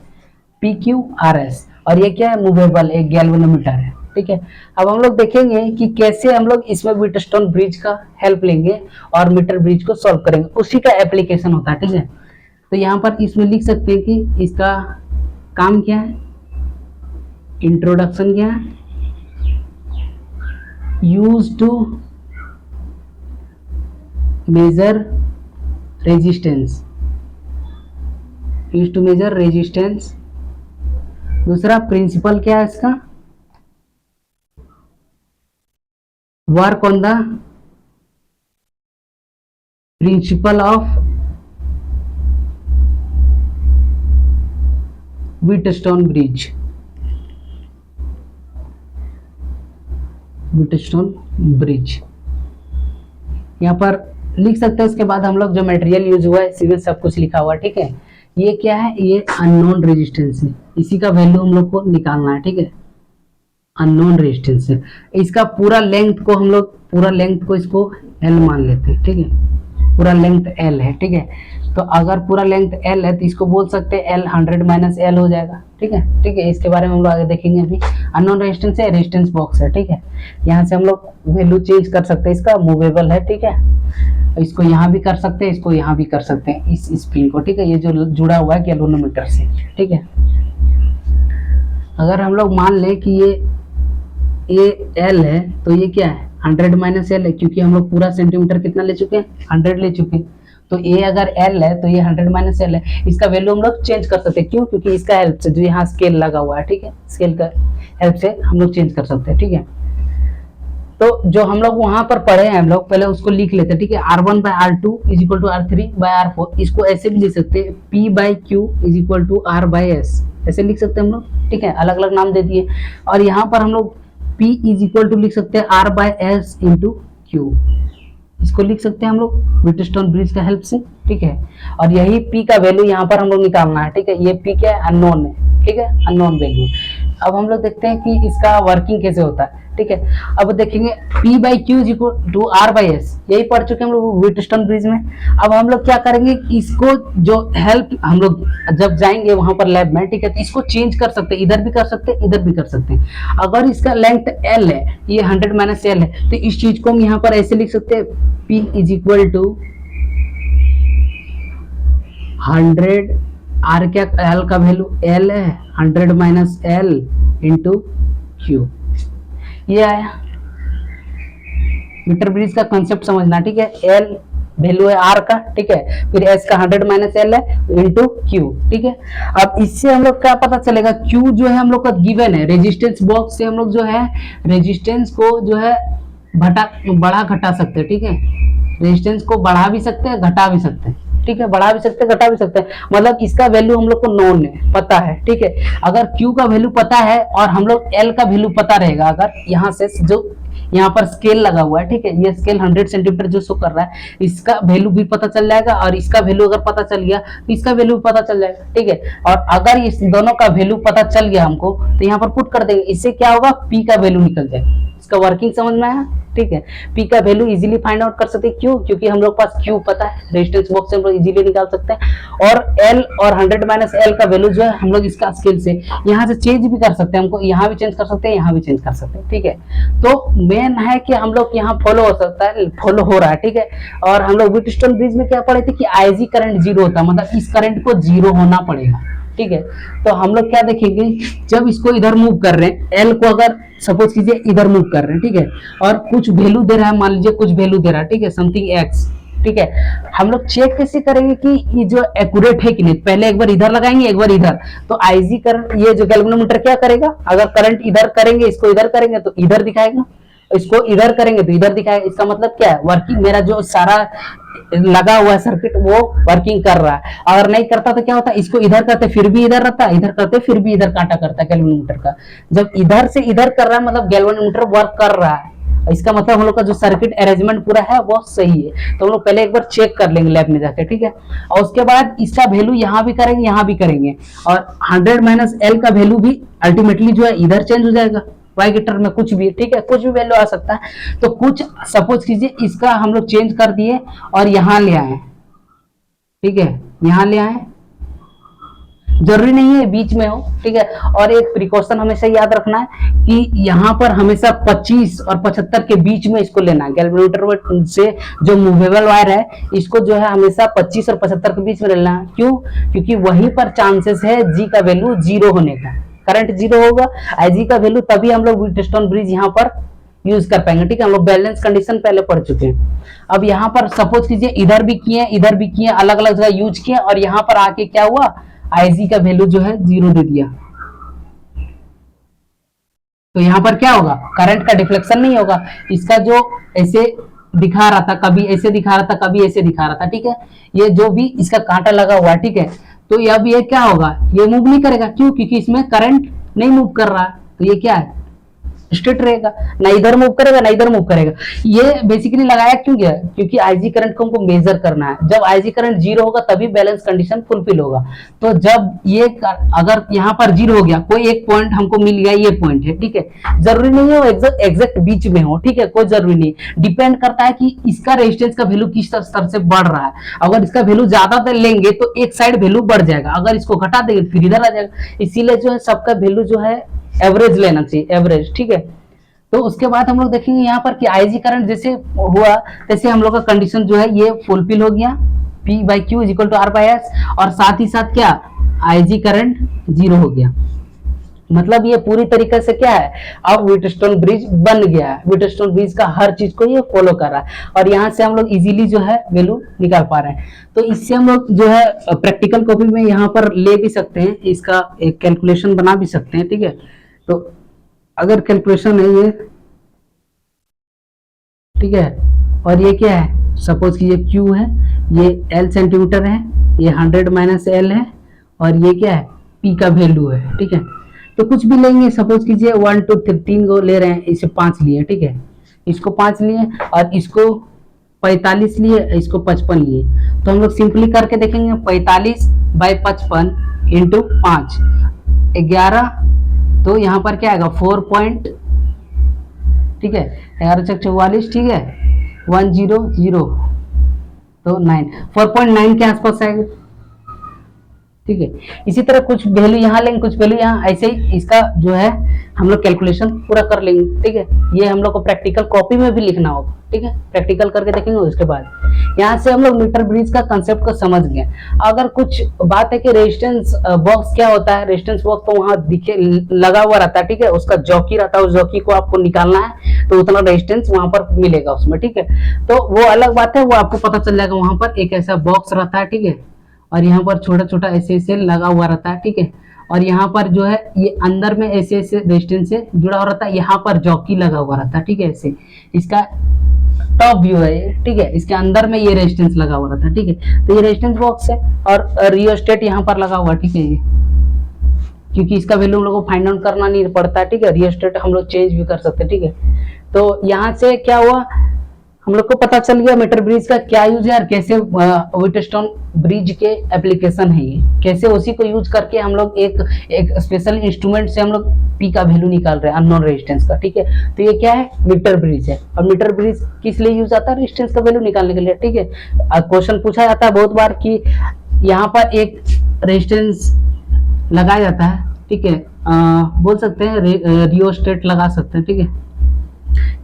PQRS। और ये क्या है, मूवेबल एक गैल्वेनोमीटर है, ठीक है। अब हम लोग देखेंगे कि कैसे हम लोग इसमें व्हीटस्टोन ब्रिज का हेल्प लेंगे और मीटर ब्रिज को सॉल्व करेंगे, उसी का एप्लीकेशन होता है, ठीक है। तो यहाँ पर इसमें लिख सकते हैं कि इसका काम क्या है, इंट्रोडक्शन क्या है, use to measure resistance, use to measure resistance. दूसरा प्रिंसिपल क्या है इसका, work on the principle of Wheatstone bridge, Wheatstone bridge यहाँ पर लिख सकते हैं। उसके बाद हम लोग जो मटेरियल यूज हुआ है, सिविल सब कुछ लिखा हुआ है, ठीक है। ये क्या है, ये अननोन रेजिस्टेंस है, इसी का वैल्यू हम लोग को निकालना है, ठीक है। अननोन रेजिस्टेंस है, इसका पूरा लेंथ को हम लोग, पूरा लेंथ को इसको L मान लेते हैं, ठीक है। पूरा लेंथ L है, ठीक है। तो अगर पूरा लेंथ L है तो इसको बोल सकते हैं L 100 माइनस L हो जाएगा, ठीक है, ठीक है। इसके बारे में हम लोग आगे देखेंगे। अभी अननोन रेजिस्टेंस है, रेजिस्टेंस बॉक्स है, ठीक है। यहाँ से हम लोग वैल्यू चेंज कर सकते हैं, इसका मूवेबल है, ठीक है। इसको यहाँ भी कर सकते हैं, इसको यहाँ भी कर सकते हैं, इस स्प्रिंग को, ठीक है। ये जो जुड़ा हुआ है गैल्वेनोमीटर से, ठीक है। अगर हम लोग मान लें कि ये L है, तो ये क्या है, 100 माइनस L है, क्योंकि हम लोग पूरा सेंटीमीटर कितना ले चुके हैं, 100 ले चुके हैं। तो ये अगर L है तो ये 100 माइनस L है। इसका वैल्यू हम लोग चेंज कर सकते हैं, क्यों, क्योंकि इसका हेल्प से, जो यहाँ स्केल लगा हुआ है, ठीक है, स्केल का हेल्प से हम लोग चेंज कर सकते हैं, ठीक है। तो जो हम लोग वहां पर पढ़े हैं, हम लोग पहले उसको लिख लेते हैं, ठीक है। R1 by R2 is equal to R3 by R4। इसको ऐसे भी लिख सकते हैं, P by Q is equal to R by S, ऐसे लिख सकते हैं हम लोग, ठीक है। अलग अलग नाम दे दिए। और यहाँ पर हम लोग P इज इक्वल टू लिख सकते हैं R by S into Q, इसको लिख सकते हैं हम लोग व्हीटस्टोन ब्रिज का हेल्प से, ठीक है। और यही P का वैल्यू यहाँ पर हम लोग निकालना है, ठीक है। ये P क्या है, अननोन है, ठीक है, अननोन वैल्यू। अब हम लोग देखते हैं कि इसका वर्किंग कैसे होता है, ठीक है। अब देखेंगे P by Q is equal to R by S, यही पढ़ चुके हम लोग व्हीटस्टोन ब्रिज में। अब हम लोग क्या करेंगे, इसको जो हेल्प हम लोग जब जाएंगे वहां पर लैब में, ठीक है, तो इसको चेंज कर सकते हैं, इधर भी कर सकते हैं, इधर भी कर सकते हैं। अगर इसका लेंथ L है, ये 100 माइनस L है, तो इस चीज को हम यहाँ पर ऐसे लिख सकते हैं, P is equal to 100, R क्या, L का वैल्यू L है, 100 माइनस L इंटू Q, ये आया। मीटर ब्रिज का कॉन्सेप्ट समझना, ठीक है। L वैल्यू है R का, ठीक है, फिर S का 100 माइनस L है इंटू Q, ठीक है। अब इससे हम लोग क्या पता चलेगा, Q जो है हम लोग का गिवन है, रेजिस्टेंस बॉक्स से हम लोग जो है रेजिस्टेंस को जो है बढ़ा घटा सकते हैं, ठीक है। रेजिस्टेंस को बढ़ा भी सकते हैं, घटा भी सकते हैं, ठीक है, बढ़ा भी सकते हैं, घटा भी सकते हैं। मतलब इसका वैल्यू हम लोग को नोन है, पता है, ठीक है। अगर Q का वैल्यू पता है और हम लोग L का वैल्यू पता रहेगा, अगर यहाँ से जो यहाँ पर स्केल लगा हुआ है, ठीक है, ये स्केल 100 सेंटीमीटर जो शो कर रहा है, इसका वैल्यू भी पता चल जाएगा। और इसका वैल्यू अगर पता चल गया तो इसका वैल्यू पता चल जाएगा, ठीक है। और अगर इस दोनों का वैल्यू पता चल गया हमको, तो यहाँ पर पुट कर देंगे, इससे क्या होगा, P का वैल्यू निकल जाएगा। इसका वर्किंग समझ में आया, ठीक है। P का वैल्यू इजीली फाइंड आउट कर सकते हैं, क्यों, क्योंकि हम लोग पास Q पता है, रेजिस्टेंस बॉक्स से हम लोग इजीली निकाल सकते हैं। और L और 100 माइनस L का वैल्यू जो है हम लोग इसका स्केल से यहाँ से चेंज भी कर सकते हैं, हमको यहाँ भी चेंज कर सकते हैं, यहाँ भी चेंज कर सकते हैं, ठीक है। तो मेन है कि हम लोग यहाँ फॉलो हो सकता है, फॉलो हो रहा है, ठीक है। और हम लोग व्हीटस्टोन ब्रिज में क्या पढ़े थे कि IG करंट 0 होता है, मतलब इस करंट को 0 होना पड़ेगा, ठीक है। तो हम लोग क्या देखेंगे, जब इसको इधर मूव कर रहे हैं, L को अगर सपोज कीजिए इधर मूव कर रहे हैं, ठीक है, और कुछ वैल्यू दे रहा है, मान लीजिए कुछ वैल्यू दे रहा है, ठीक है, समथिंग X, ठीक है। हम लोग चेक कैसे करेंगे कि ये जो एक्यूरेट है कि नहीं, पहले एक बार इधर लगाएंगे, एक बार इधर। तो IG करंट, ये जो गैल्वेनोमीटर क्या करेगा, अगर करंट इधर करेंगे, इसको इधर करेंगे तो इधर दिखाएगा, इसको इधर करेंगे तो इधर दिखाएगा। इसका मतलब क्या है, वर्किंग, मेरा जो सारा लगा हुआ सर्किट वो वर्किंग कर रहा है। अगर नहीं करता तो क्या होता है, इसको इधर करते फिर भी इधर रहता है, इधर करते फिर भी इधर कांटा करता है गैल्वेनोमीटर का। जब इधर से इधर कर रहा है मतलब गैल्वेनोमीटर वर्क कर रहा है, इसका मतलब हम लोग का जो सर्किट अरेंजमेंट पूरा है वो सही है। तो हम लोग पहले एक बार चेक कर लेंगे लैब में जाके, ठीक है। और उसके बाद इसका वैल्यू यहाँ भी करेंगे, यहाँ भी करेंगे, और 100 - L का वैल्यू भी अल्टीमेटली जो है इधर चेंज हो जाएगा, वाई के टर्म में कुछ भी, ठीक है, कुछ भी वैल्यू आ सकता है। तो कुछ सपोज कीजिए इसका हम लोग चेंज कर दिए और यहाँ ले आए, ठीक है, यहाँ ले आए, जरूरी नहीं है बीच में हो, ठीक है। और एक प्रिकॉशन हमेशा याद रखना है कि यहाँ पर हमेशा 25 और 75 के बीच में इसको लेना है। गैल्वेनोमीटर से जो मूवेबल वायर है इसको जो है हमेशा 25 और 75 के बीच में लेना है। क्यों? क्योंकि वहीं पर चांसेस है जी का वैल्यू 0 होने का, करंट 0 होगा, आई का वैल्यू, तभी हम लोग व्हीटस्टोन ब्रिज यहाँ पर यूज कर पाएंगे, ठीक है। हम लोग बैलेंस कंडीशन पहले पढ़ चुके हैं। अब यहाँ पर सपोज कीजिए इधर भी किए, इधर भी किए, अलग अलग जगह यूज किए, और यहाँ पर आके क्या हुआ, आईजी का वैल्यू जो है 0 दे दिया। तो यहाँ पर क्या होगा, करंट का डिफ्लेक्शन नहीं होगा। इसका जो ऐसे दिखा रहा था, कभी ऐसे दिखा रहा था, कभी ऐसे दिखा रहा था, ठीक है। ये जो भी इसका कांटा लगा हुआ है, ठीक है, तो अब ये क्या होगा, ये मूव नहीं करेगा। क्यों? क्योंकि इसमें करंट नहीं मूव कर रहा है, तो ये क्या है, स्ट्रेट रहेगा, ना इधर मूव करेगा ना इधर मूव करेगा। ये बेसिकली लगाया क्यों गया, क्योंकि आईजी करंट को हमको मेजर करना है। जब आईजी करंट 0 होगा तभी बैलेंस कंडीशन फुलफिल होगा। तो जब ये अगर यहाँ पर 0 हो गया, कोई एक पॉइंट हमको मिल गया, ये पॉइंट है, ठीक है, जरूरी नहीं हो एग्जैक्ट बीच में हो, ठीक है, कोई जरूरी नहीं, डिपेंड करता है कि इसका रेजिस्टेंस का वैल्यू किस स्तर से बढ़ रहा है। अगर इसका वैल्यू ज्यादा लेंगे तो एक साइड वैल्यू बढ़ जाएगा, अगर इसको घटा देंगे फिर इधर आ जाएगा। इसीलिए जो है सबका वैल्यू जो है एवरेज लेना चाहिए, एवरेज, ठीक है। तो उसके बाद हम लोग देखेंगे यहाँ पर कि आईजी करंट जैसे हुआ तैसे हम लोग का कंडीशन जो है ये फुलफिल हो गया, P/Q = R/S, और साथ ही साथ क्या, आईजी करंट 0 हो गया। मतलब ये पूरी तरीके से क्या है, अब व्हीटस्टोन ब्रिज बन गया है। व्हीटस्टोन ब्रिज का हर चीज को ये फॉलो कर रहा है, और यहाँ से हम लोग इजीली जो है वैल्यू निकाल पा रहे हैं। तो इससे हम लोग जो है प्रैक्टिकल कॉपी में यहाँ पर ले भी सकते हैं, इसका एक कैलकुलेशन बना भी सकते हैं, ठीक है। तो अगर कैलकुलेशन है ये, ठीक है, और ये क्या है, सपोज कि ये Q है, ये L सेंटीमीटर है, ये 100 - L है, और ये क्या है, P का वैल्यू है, ठीक है। तो कुछ भी लेंगे, सपोज कीजिए 1 2 3 को ले रहे हैं, इसे 5 लिए, ठीक है, इसको 5 लिए, और इसको 45 लिए, इसको 55 लिए। तो हम लोग सिंपली करके देखेंगे, 45/55 × 5 11, तो यहाँ पर क्या आएगा 4 पॉइंट, ठीक है, 11 × 44, ठीक है, 100, तो 9, 4.9 के आसपास आएगा, ठीक है। इसी तरह कुछ वैल्यू यहाँ लेंगे, कुछ वैल्यू यहाँ, ऐसे ही इसका जो है हम लोग कैलकुलेशन पूरा कर लेंगे, ठीक है। ये हम लोग को प्रैक्टिकल कॉपी में भी लिखना होगा, ठीक है, प्रैक्टिकल करके देखेंगे। उसके बाद यहाँ से हम लोग मीटर ब्रिज का कंसेप्ट को समझ गए। अगर कुछ बात है कि रेजिस्टेंस बॉक्स क्या होता है, रेजिस्टेंस बॉक्स तो वहाँ दिखे लगा हुआ रहता है, ठीक है, उसका जॉकी रहता है, उस जॉकी को आपको निकालना है तो उतना रेजिस्टेंस वहां पर मिलेगा उसमें, ठीक है। तो वो अलग बात है, वो आपको पता चल जाएगा। वहां पर एक ऐसा बॉक्स रहता है, ठीक है, और यहाँ पर छोटा छोटा ऐसे ऐसे लगा हुआ रहता है, ठीक है, और यहाँ पर जो है ये अंदर में ऐसे ऐसे रेजिस्टेंस से जुड़ा हुआ रहता है, यहाँ पर जॉकी लगा हुआ रहता है, ठीक है, ऐसे इसका टॉप व्यू है, ठीक है, इसके अंदर में ये रेजिस्टेंस लगा हुआ रहता है, ठीक है। तो ये रेजिस्टेंस बॉक्स है, और रियोस्टेट यहाँ पर लगा हुआ, ठीक है, ये क्योंकि इसका वैल्यू हम लोग को फाइंड आउट करना नहीं पड़ता है, ठीक है, रियोस्टेट हम लोग चेंज भी कर सकते हैं, ठीक है। तो यहाँ से क्या हुआ, हम लोग को पता चल गया मीटर ब्रिज का क्या यूज है, और कैसे व्हीटस्टोन ब्रिज के एप्लीकेशन है ये, कैसे उसी को यूज करके हम लोग एक स्पेशल इंस्ट्रूमेंट से हम लोग पी का वैल्यू निकाल रहे हैं, अननोन रेजिस्टेंस का, ठीक है। तो ये क्या है, मीटर ब्रिज है, और मीटर ब्रिज किस लिए यूज आता है, रेजिस्टेंस का वैल्यू निकालने के लिए, ठीक है। क्वेश्चन पूछा जाता है बहुत बार कि यहाँ पर एक रेजिस्टेंस लगाया जाता है, ठीक है, बोल सकते हैं रियोस्टेट लगा सकते हैं, ठीक है।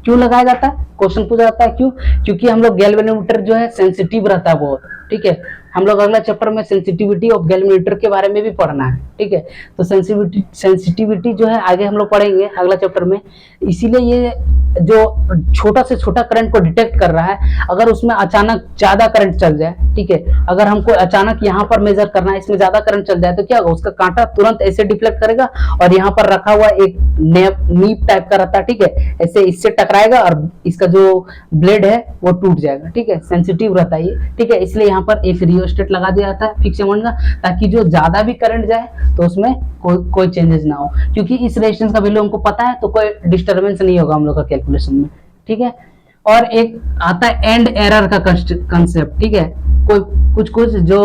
क्यों लगाया जाता है, क्वेश्चन पूछा जाता है क्यों, क्योंकि हम लोग गैल्वेनोमीटर जो है सेंसिटिव रहता है बहुत, ठीक है। हम लोग अगला चैप्टर में सेंसिटिविटी ऑफ गैल्वेनोमीटर के बारे में भी पढ़ना है, ठीक है। तो सेंसिटिविटी जो है आगे हम लोग पढ़ेंगे अगला चैप्टर में। इसीलिए ये जो छोटा से छोटा करंट को डिटेक्ट कर रहा है, अगर उसमें अचानक ज्यादा करंट चल जाए, ठीक है, अगर हमको अचानक यहाँ पर मेजर करना है, इसमें ज्यादा करंट चल जाए तो क्या होगा, उसका कांटा तुरंत ऐसे डिफ्लेक्ट करेगा और यहाँ पर रखा हुआ एक नीब टाइप का रहता है, ठीक है, ऐसे इससे टकराएगा और इसका जो ब्लेड है वो टूट जाएगा, ठीक है, सेंसिटिव रहता है ये, ठीक है, इसलिए यहाँ पर एक रियोस्टेट लगा दिया जाता है फिक्स अमाउंट का, ताकि जो ज्यादा भी करंट जाए तो उसमें कोई चेंजेस ना हो, क्योंकि इस रेजिस्टेंस का वैल्यू हमको पता है तो कोई डिस्टर्बेंस नहीं होगा हम लोग का कैलकुलेशन में, ठीक है। और एक आता है एंड एरर का कंसेप्ट, ठीक है, कोई कुछ जो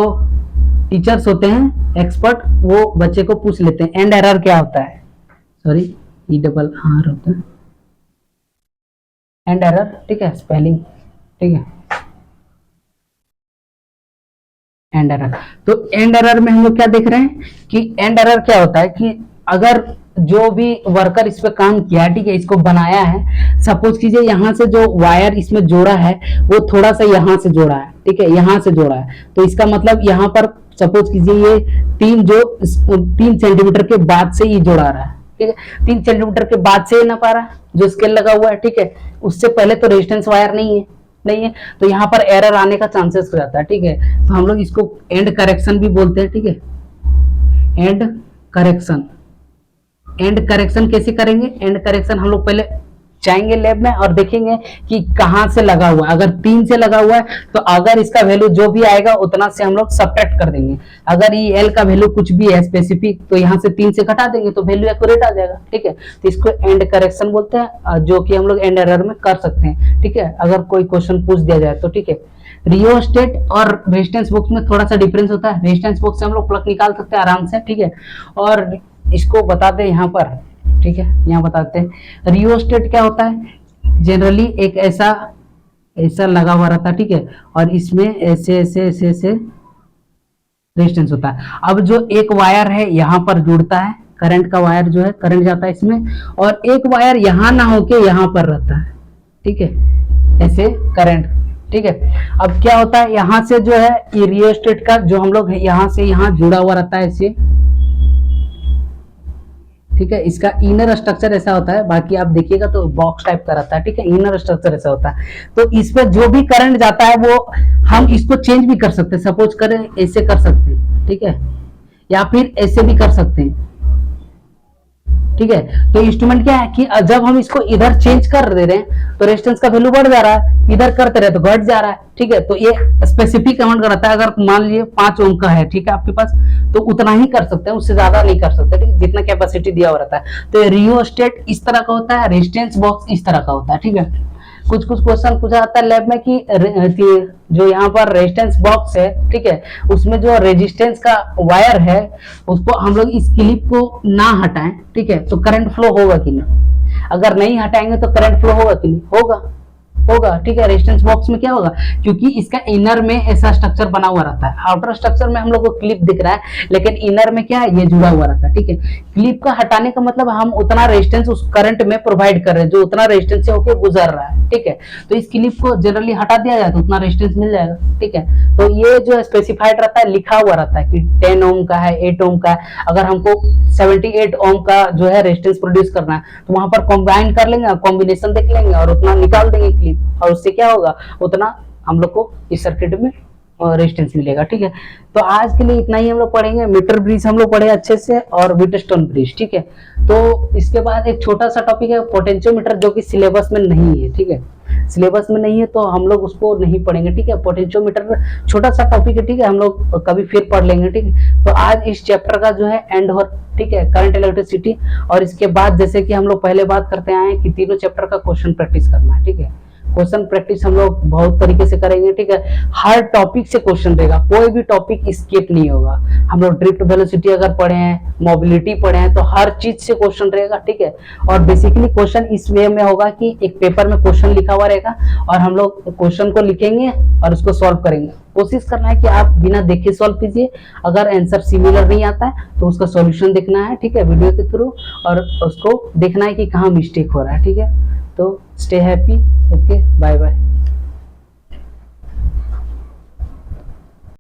टीचर्स होते हैं एक्सपर्ट, वो बच्चे को पूछ लेते हैं एंड एरर क्या होता है, सॉरी ई डबल आर होता है एंड एरर, ठीक है, स्पेलिंग, ठीक है, एंड एरर। तो एंड एरर में हम लोग क्या देख रहे हैं कि एंड एरर क्या होता है कि अगर जो भी वर्कर इस पे काम किया, ठीक है, इसको बनाया है, सपोज कीजिए यहाँ से जो वायर इसमें जोड़ा है वो थोड़ा सा यहाँ से जोड़ा है, ठीक है, यहाँ से जोड़ा है, तो इसका मतलब यहाँ पर सपोज कीजिए ये 3 सेंटीमीटर के बाद से ये जोड़ा रहा है, ठीक है, 3 सेंटीमीटर के बाद से ना पा रहा है जो स्केल लगा हुआ है, ठीक है, उससे पहले तो रेजिस्टेंस वायर नहीं है, तो यहाँ पर एरर आने का चांसेस हो जाता है, ठीक है, तो हम लोग इसको एंड करेक्शन भी बोलते हैं, ठीक है, एंड करेक्शन। एंड करेक्शन कैसे करेंगे, एंड करेक्शन हम लोग पहले जाएंगे लैब में और देखेंगे कि कहाँ से लगा हुआ है, अगर 3 से लगा हुआ है तो अगर इसका वैल्यू जो भी आएगा उतना से हम लोग सब्ट्रैक्ट कर देंगे, अगर ये एल का वैल्यू कुछ भी है स्पेसिफिक तो यहाँ से 3 से घटा देंगे तो वैल्यू एक्यूरेट आ जाएगा, ठीक है, तो इसको एंड करेक्शन बोलते हैं, जो कि हम लोग एंड एरर में कर सकते हैं, ठीक है, अगर कोई क्वेश्चन पूछ दिया जाए तो, ठीक है। रियोस्टेट और रेजिस्टेंस बॉक्स में थोड़ा सा डिफरेंस होता है, रेजिस्टेंस बॉक्स से हम लोग प्लग निकाल सकते हैं आराम से, ठीक है, और इसको बताते हैं यहाँ पर, ठीक है, यहाँ बताते हैं रियोस्टेट क्या होता है, जनरली एक ऐसा लगा हुआ रहता है, ठीक है, और इसमें ऐसे रेजिस्टेंस होता है। अब जो एक वायर है यहाँ पर जुड़ता है, करंट का वायर जो है, करंट जाता है इसमें, और एक वायर यहाँ ना होके यहाँ पर रहता है, ठीक है, ऐसे करंट, ठीक है। अब क्या होता है, यहाँ से जो है ये रियोस्टेट का जो हम लोग यहाँ से यहाँ जुड़ा हुआ रहता है ऐसे, ठीक है, इसका इनर स्ट्रक्चर ऐसा होता है, बाकी आप देखिएगा तो बॉक्स टाइप का रहता है, ठीक है, इनर स्ट्रक्चर ऐसा होता है, तो इस पे जो भी करंट जाता है वो हम इसको चेंज भी कर सकते हैं, सपोज करें ऐसे कर सकते हैं, ठीक है, या फिर ऐसे भी कर सकते हैं, ठीक है। तो इंस्ट्रूमेंट क्या है कि जब हम इसको इधर चेंज कर दे रहे हैं तो रेजिस्टेंस का वैल्यू बढ़ जा रहा है, इधर करते रहे तो घट जा रहा है, ठीक है, तो ये स्पेसिफिक अमाउंट का रहता है, अगर मान लीजिए 5 ओम का है, ठीक है, आपके पास, तो उतना ही कर सकते हैं, उससे ज्यादा नहीं कर सकते, ठीक है, जितना कैपेसिटी दिया हुआ रहता है। तो रियोस्टेट इस तरह का होता है, रेजिस्टेंस बॉक्स इस तरह का होता है, ठीक है। कुछ क्वेश्चन पूछा जाता है लैब में कि जो यहाँ पर रेजिस्टेंस बॉक्स है, ठीक है, उसमें जो रेजिस्टेंस का वायर है उसको हम लोग इस क्लिप को ना हटाएं, ठीक है, तो करंट फ्लो होगा कि नहीं, अगर नहीं हटाएंगे तो करंट फ्लो होगा कि नहीं, होगा, ठीक है। रेजिस्टेंस बॉक्स में क्या होगा, क्योंकि इसका इनर में ऐसा स्ट्रक्चर बना हुआ रहता है, आउटर स्ट्रक्चर में हम लोग को क्लिप दिख रहा है, लेकिन इनर में क्या है, ये जुड़ा हुआ रहता है, ठीक है। क्लिप का हटाने का मतलब हम उतना रेजिस्टेंस उस करंट में प्रोवाइड कर रहे हैं जो उतना रेजिस्टेंस से होकर गुजर रहा है, ठीक है, तो इस क्लिप को जनरली हटा दिया जाए तो उतना रेजिस्टेंस मिल जाएगा, ठीक है। तो ये जो स्पेसिफाइड रहता है, लिखा हुआ रहता है कि 10 ओम का है, 8 ओम का है, अगर हमको 78 ओम का जो है रेजिस्टेंस प्रोड्यूस करना है तो वहां पर कॉम्बाइन कर लेंगे, कॉम्बिनेशन देख लेंगे और उतना निकाल देंगे क्लिप, और उससे क्या होगा, उतना हम लोग को इस सर्किट में रेजिस्टेंस मिलेगा, ठीक है। तो आज के लिए इतना ही हम लोग पढ़ेंगे, मीटर ब्रिज हम लोग पढ़े अच्छे से, और व्हीटस्टोन ब्रिज, ठीक है। तो इसके बाद एक छोटा सा टॉपिक है पोटेंशियोमीटर, जो कि सिलेबस में नहीं है, ठीक है, सिलेबस में नहीं है तो हम लोग उसको नहीं पढ़ेंगे, ठीक है। पोटेंशियोमीटर छोटा सा टॉपिक है, ठीक है, हम लोग कभी फिर पढ़ लेंगे, ठीक है। तो आज इस चैप्टर का जो है एंड हो, ठीक है, करंट इलेक्ट्रिसिटी, और इसके बाद जैसे कि हम लोग पहले बात करते आए हैं कि तीनों चैप्टर का क्वेश्चन प्रैक्टिस करना है, ठीक है। क्वेश्चन प्रैक्टिस हम लोग बहुत तरीके से करेंगे, ठीक है, हर टॉपिक से क्वेश्चन रहेगा, कोई भी टॉपिक स्किप नहीं होगा। हम लोग ड्रिफ्ट वेलोसिटी अगर पढ़े हैं, मोबिलिटी पढ़े हैं, तो हर चीज से क्वेश्चन रहेगा, ठीक है। और बेसिकली क्वेश्चन इस वे में होगा कि एक पेपर में क्वेश्चन लिखा हुआ रहेगा और हम लोग क्वेश्चन को लिखेंगे और उसको सॉल्व करेंगे। कोशिश करना है कि आप बिना देखे सॉल्व कीजिए, अगर आंसर सिमिलर नहीं आता है तो उसका सॉल्यूशन देखना है, ठीक है, वीडियो के थ्रू, और उसको देखना है कि कहाँ मिस्टेक हो रहा है, ठीक है। तो stay happy, okay, bye bye.